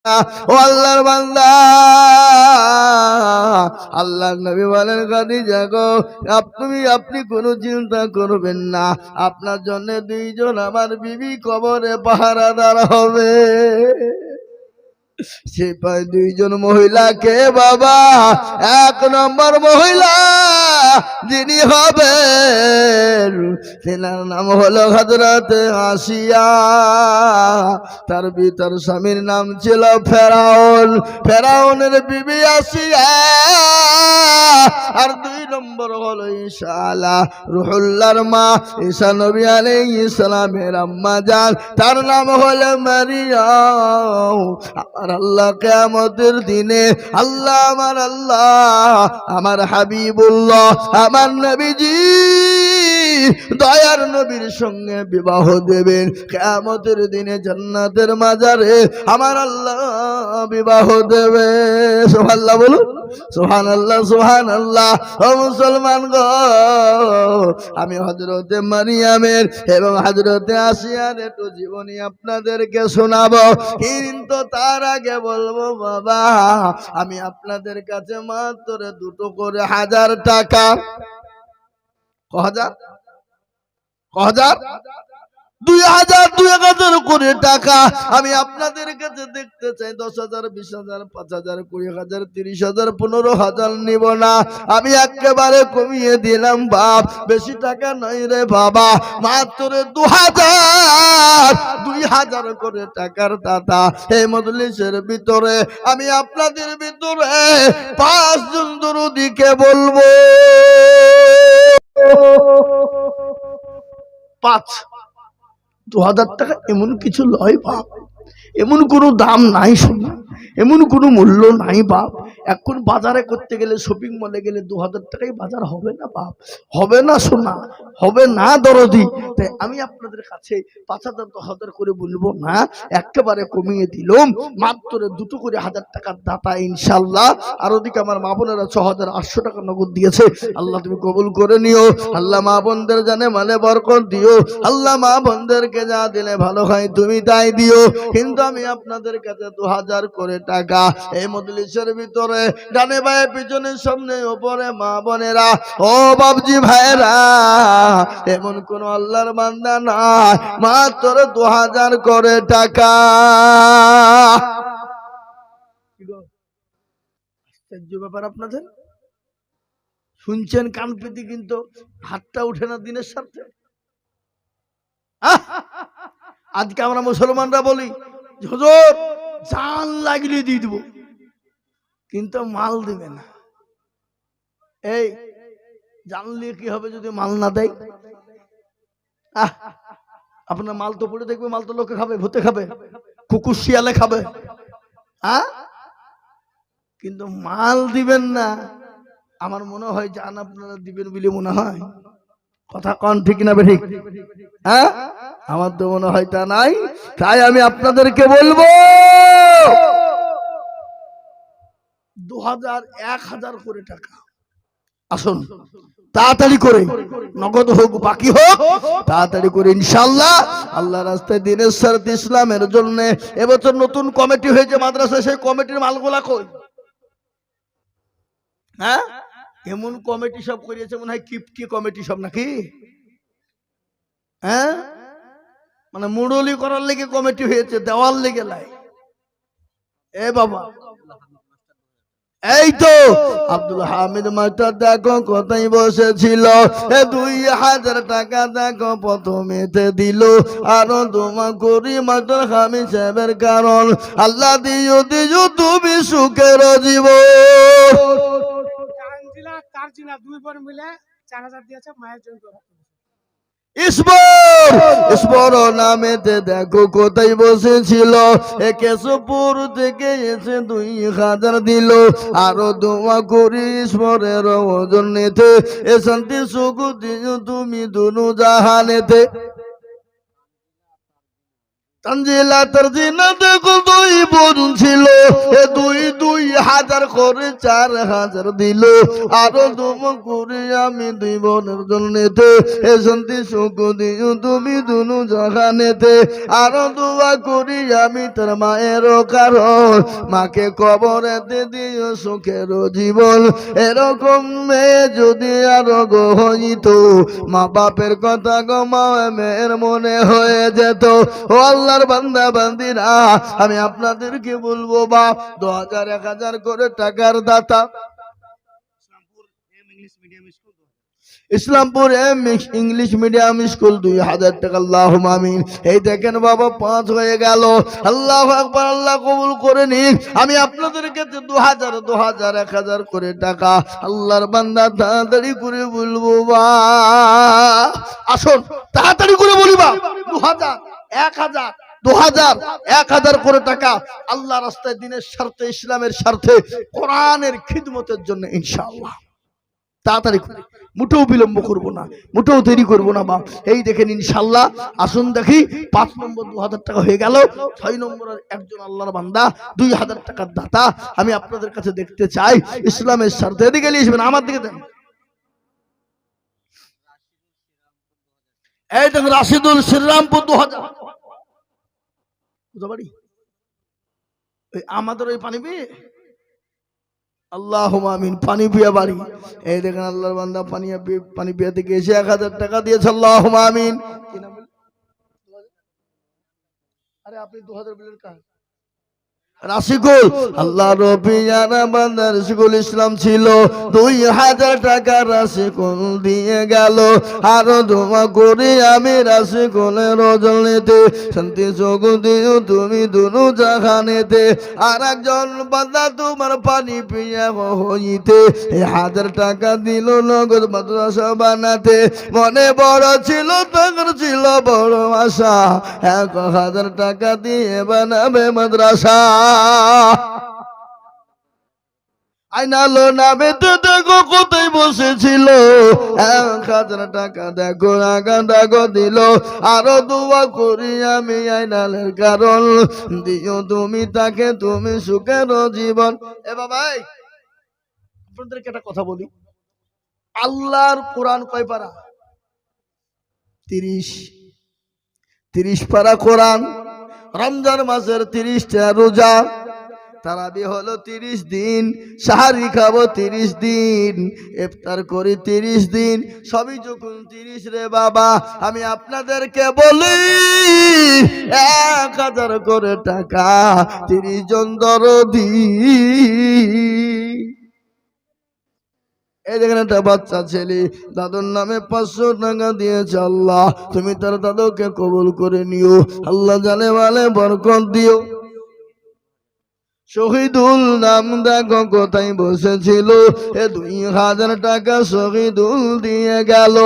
ও আল্লাহর বান্দা, আল্লাহর নবী বলেন খাদিজা গো, আপনি কোনো চিন্তা করবেন না, আপনার জন্য দুইজন আমার বিবি কবরে পাহারাদার হবে। সে পায় দুইজন মহিলাকে বাবা, এক নম্বর মহিলা যিনি হবেন তেনার নাম হলো হযরত আসিয়া। তার ভিতর স্বামীর নাম ছিল ফেরাউন, ফেরাউনের বিবি আসিয়া। আর দুই নম্বর হলো ঈসা আলা রুহুল্লাহর মা, ঈসা নবী আলাইহিস সালামের আম্মা জান, তার নাম হলো মারিয়াম। আমার আল্লাহ কিয়ামতের দিনে আল্লাহ আমার হাবিবুল্লাহ আমার নবীজি দয়ার নবীর সঙ্গে বিবাহ দেবেন। কিয়ামতের দিনে জান্নাতের মাজারে আমার আল্লাহ বিবাহ দেবে। সুবহানাল্লাহ বলুন, সুবহানাল্লাহ, সুবহানাল্লাহ। ও মুসলমান গো, আমি হযরতে মারিয়ামের এবং হযরতে আসিয়ার একটু জীবনী আপনাদেরকে শোনাবো, কিন্তু তার আগে বলবো বাবা, আমি আপনাদের কাছে মাত্র দুটো করে 1000 টাকা, কহাজার 2000 করে টাকা আমি আপনাদের কাছে দেখতে চাই। 10,000, 20,000, 5,000, 20,000, 30,000, 15,000 নিব না, আমি একেবারে কমিয়ে দিলাম বাপ। বেশি টাকা নয় রে বাবা, মাত্র 2000 করে টাকার দাতা। এই মজলিসের ভিতরে আমি আপনাদের ভিতরে 5 জন দরুদীকে বলবো। 2000 টাকা এমন কিছু লয় বাপ, এমন কোনো দাম নাই শোনা, এমন কোনো মূল্য নাই বাপ। এখন বাজারে করতে গেলে, শপিং মলে গেলে 2000 টাকায় বাজার হবে না বাপ, হবে না শোনা, হবে না দরদি। তাই আমি আপনাদের কাছে 5,000, 10,000 করে বলবো না, একেবারে কমিয়ে দিলাম, মাত্র দুটো করে 1000 টাকার দাতা ইনশাল্লাহ। আর ওদিকে আমার মা বোনেরা 6,800 টাকা নগদ দিয়েছে, আল্লাহ তুমি কবুল করে নিও। আল্লাহ মা বোনদের জানে মানে বরকত দিও, আল্লাহ মা বোনদেরকে যা দিলে ভালো হয় তুমি তাই দিও। কিন্তু আমি আপনাদের কাছে 2000 করে টাকা এই মজলিসের ভিতরে ডানে বায়ে পিছনে সামনে উপরে মা বোনেরা, ও বাবজি ভাইরা, এমন কোন আল্লাহর বান্দা নাই মাত্র 2000 করে টাকা। ব্যাপার আপনাদের শুনছেন কান পেতে, কিন্তু হাতটা উঠে না দিনের সাথে। আজকে আমরা মুসলমানরা বলি হুজুর জান লাগলে দিয়ে দিব, কিন্তু মাল দিবে না। এই জানলে কি হবে যদি মাল না দেয়? আপনার মাল তো পড়ে দেখবে, মাল তো লোকে খাবে, ভূতে খাবে, কুকুর শিয়ালে খাবে, কিন্তু মাল দিবেন না। আমার মনে হয় জান আপনারা দিবেন বলে মনে হয়, কথা কন ঠিক না বেঠিক? আমার তো মনে হয় তা নাই। তাই আমি আপনাদেরকে বলবো 2000, 1000 করে টাকা আসুন, তাড়াতাড়ি করে, নগদ হোক বাকি হোক, তাড়াতাড়ি করে ইনশাআল্লাহ আল্লাহ রাস্তায় দ্বীনের সাথে ইসলামের জন্য। এবছর নতুন কমিটি হয়েছে মাদ্রাসায়, সেই কমিটির মালগুলা কই? এমন কমিটি সব করিয়েছে মনে হয় কিপটি কমিটি সব নাকি, মানে মুরলি করার লেগে কমিটি হয়েছে, দেওয়ার লেগে লাই। এ বাবা, এই তো আব্দুল হামিদ মাস্টার দেখো কোথায় বসেছিল, 2000 টাকা দেখো প্রথমেতে দিল, আরো তোমা করি মাস্টার হামিদ সাহেবের কারণ আল্লাহ দিও দিও তুমি সুখের জীব। ঈশ্বর নামেতে দেখো কোথায় বসেছিল, কেশবপুর থেকে এসে 2000 দিল, আরো দোয়া করি ঈশ্বরের ওজন নিতে, এ শান্তি সুখ দিও তুমি দুনু জাহানেতে। তানজিলা তারজিনা দেখো 2 বোন ছিল, 2,000 হাজার করে 4000 দিল। আরো দোয়া করি আমি দুই বোনের জন্যতে, এ শান্তি সুখ দিও তুমি দুনু জাহানেতে। আরো দোয়া করি আমি তার মায়ের কারণ, মাকে কবরেতে দিও সুখের জীবন। এরকম মেয়ে যদি আরো গো হইতো, মা বাপের কথা গো মা মেয়ের মনে হয়ে যেত। ও আল্লাহর বান্দা বান্দিরা, আমি আপনাদেরকে বলবো বাপ 2000 1000 করে টাকার দাতা। Islampur M English medium school 2000 টাকা, আল্লাহুম্মা আমিন। এই দেখেন বাবা 5 হয়ে গেল। আল্লাহু আকবার, আল্লাহ কবুল করে নিন। আমি আপনাদেরকে 2000 2000 1000 করে টাকা আল্লাহর বান্দা তাড়াতাড়ি করে বলবো বা, আসুন তাড়াতাড়ি করে বলি বা 2000 1000 2000 1000 করে টাকা আল্লাহ রাস্তায়, দিনের স্বার্থে, ইসলামের স্বার্থে, কোরআনের খিদমতের জন্য ইনশাআল্লাহ। তাড়াতাড়ি করে, মুঠেও বিলম্ব করবো না, মুঠেও দেরি করবো না বা। এই দেখেন ইনশাআল্লাহ। আসুন দেখি 5 নম্বর 2000 টাকা হয়ে গেল। 6 নম্বরের একজন আল্লাহর বান্দা 2000 টাকার দাতা আমি আপনাদের কাছে দেখতে চাই, ইসলামের স্বার্থে। এদিকে নিয়ে আমার দিকে দেন। এই দেখেন রাশিদুল শ্রীরামপুর 2000। আমাদের ওই পানি পেয়ে, আল্লাহুম্মা আমিন, পানি পিয়া বাড়ি। এই দেখেন আল্লাহর বান্দা পানি পিয়া থেকে এসে 1000 টাকা দিয়েছে, আল্লাহুম্মা আমিন। আরে আপনি 2000 বলেন কার? রাশিকুল, আল্লাহ রবিয়ানা বান্দা রাশিকুল ইসলাম ছিল, 2000 টাকা রাশিকুল দিয়ে গেল। আরো দোয়া করি আমি রাশিকুলের রজনীতে, শান্তি সুখ দিও তুমি দুনু জাহানেতে। আর একজন বান্দা তোমার পানি পিয়া হইতে 1000 টাকা দিল নগদ মাদ্রাসা বানাতে। মনে বড় ছিল, তখন ছিল বড় আশা, 1000 টাকা দিয়ে বানাবে মাদ্রাসা। আইনালো নামে তো দেখো কোথায় বসেছিল, 1000 টাকা দেখো আগা ডাকো দিল। আরো দোয়া করি আমি আইনালের কারণ, দিও তুমি তাকে তুমি সুখের জীবন। এ বাবাই আপনাদেরকে একটা কথা বলি, আল্লাহর কোরআন কয় পারা? 30 পারা কোরআন। রমজান মাসের 30টা রোজা, তারাবি হলো 30 দিন, সাহারি খাবো 30 দিন, ইফতার করি 30 দিন, সবই যখন 30 রে বাবা। আমি আপনাদেরকে বলি 1000 করে টাকা 30 জন দরদি। এই দেখেন একটা বাচ্চা ছেলে দাদুর নামে 500 টাকা দিয়েছে। আল্লাহ তুমি তার দাদুকে কবুল করে নিও, আল্লাহ জানে বলে বরকত দিও। শহীদুল নাম দেখো কোথায় বসেছিল, 2000 টাকা শহীদুল দিয়ে গেল।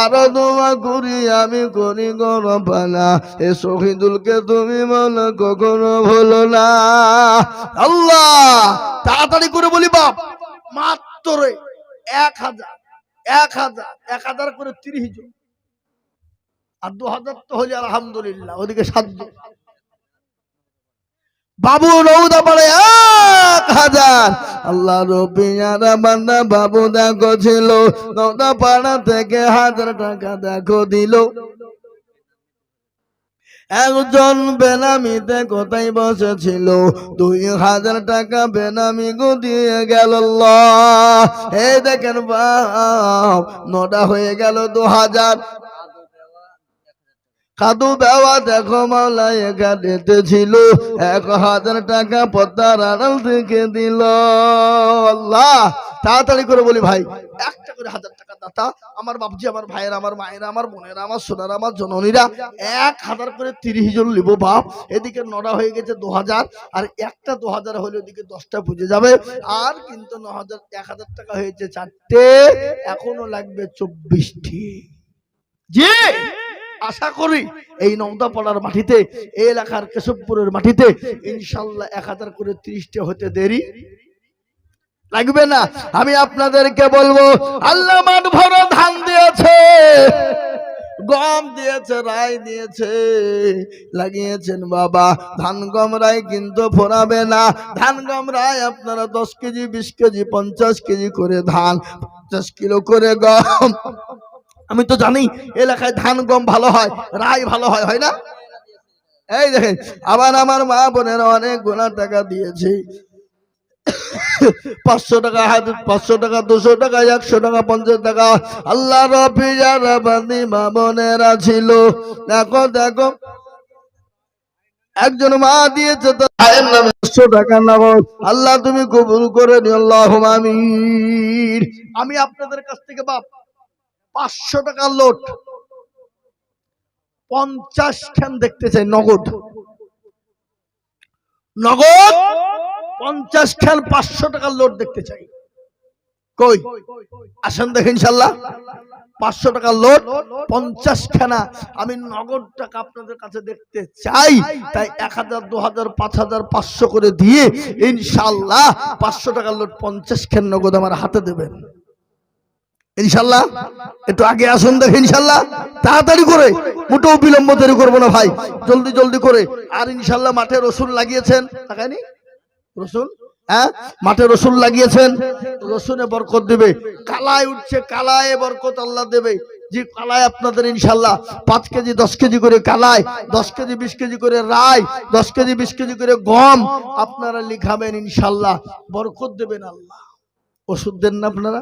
আরো দোয়া করি আমি করি গরপানা, এ শহীদুলকে তুমি মনে কখনো ভুলো না। আল্লাহ তাড়াতাড়ি করে বলি বাপ, মাত্র 1000 করে 30 জন, আর 2000 তো হলে আলহামদুলিল্লাহ। ওদিকে 7 জন বাবু নৌদা পড়ে 1000। আল্লাহ রবিয়ানা বান্দা বাবু দেখো ছিল, নৌদা পাড়া থেকে 1000 টাকা দেখো দিল। একজন বেনামিতে কোথায় বসেছিল, 2000 টাকা বেনামি গো দিয়ে গেল। এই দেখেন বাপ 9টা হয়ে গেল 2000। কাদু বেওয়া দেখো মাওলা এখানেতে ছিল, 1000 টাকা পদ্মার আড়াল থেকে দিল। আল্লাহ তাড়াতাড়ি করে বলি ভাই, একটা করে 1000 টাকা দাতা আমার বাপজি, আমার ভাইয়েরা, আমার মায়েরা, আমার বোনেরা, আমার সোনারা, আমার জননীরা 1000 করে 30 জন লিব বাপ। এদিকে 9টা হয়ে গেছে 2000, আর একটা 2000 হলে ওদিকে 10টা বুঝে যাবে। আর কিন্তু 1000 টাকা হয়েছে 4টে, এখনো লাগবে 24টি। জি আশা করি এই নওদাপাড়ার মাটিতে, এই এলাকার কেশবপুরের মাটিতে ইনশাআল্লাহ 1000 করে 30টা হতে দেরি লাগবে না। আমি আপনাদেরকে বলবো, আল্লাহ মাঠ ভরা ধান দিয়েছে, গম দিয়েছে, রাই দিয়েছে, লাগিয়েছেন বাবা। ধান গম রাই কিন্তু ফোরাবে না। ধান গম রাই আপনারা 10 কেজি 20 কেজি 50 কেজি করে ধান, 50 কিলো করে গম। আমি তো জানি এলাকায় ধান গম ভালো হয়, রাই ভালো হয়, হয় না? এই দেখেন, আবার আমার মা বোনেরা অনেক গোনা টাকা দিয়েছে। 500 টাকা, 500 টাকা, 200 টাকা, 100 টাকা, 50 টাকা। আল্লাহ রবি যারা বান্দি মা বোনেরা ছিল, দেখো দেখো, একজন মা দিয়েছে তো ভাইয়ের নামে 100 টাকা নাও। আল্লাহ তুমি কবুল করে নিও, আল্লাহুম্মা আমিন। আমি আপনাদের কাছ থেকে বাপ 500 টাকার লোট 50 খান দেখতে চাই, নগদ নগদ 50 খান 500 টাকার লোট দেখতে চাই। কই আসেন দেখেন ইনশাআল্লাহ। 500 টাকার লোট 50 খানা আমি নগদ টাকা আপনাদের কাছে দেখতে চাই। তাই 1000 2000 5000 500 করে দিয়ে ইনশাআল্লাহ 500 টাকার লোট 50 খান নগদ আমার হাতে দেবেন ইনশাআল্লাহ। একটু আগে আসুন দেখেন ইনশাআল্লাহ, তাড়াতাড়ি করে, মোটেও বিলম্ব দেরি করবো না ভাই, জলদি জলদি করে। আর ইনশাআল্লাহ মাঠে রসুন লাগিয়েছেন, তাকায়নি রসুন? হ্যাঁ, মাঠে রসুন লাগিয়েছেন, রসুনে বরকত দেবে। কালায় উঠছে, কালায় বরকত আল্লাহ দেবে। যে কালায় আপনাদের ইনশাআল্লাহ 5 কেজি 10 কেজি করে কালায়, 10 কেজি 20 কেজি করে রাই, 10 কেজি 20 কেজি করে গম আপনারা লিখাবেন ইনশাআল্লাহ, বরকত দেবেন আল্লাহ। ওষুধ দেন না আপনারা?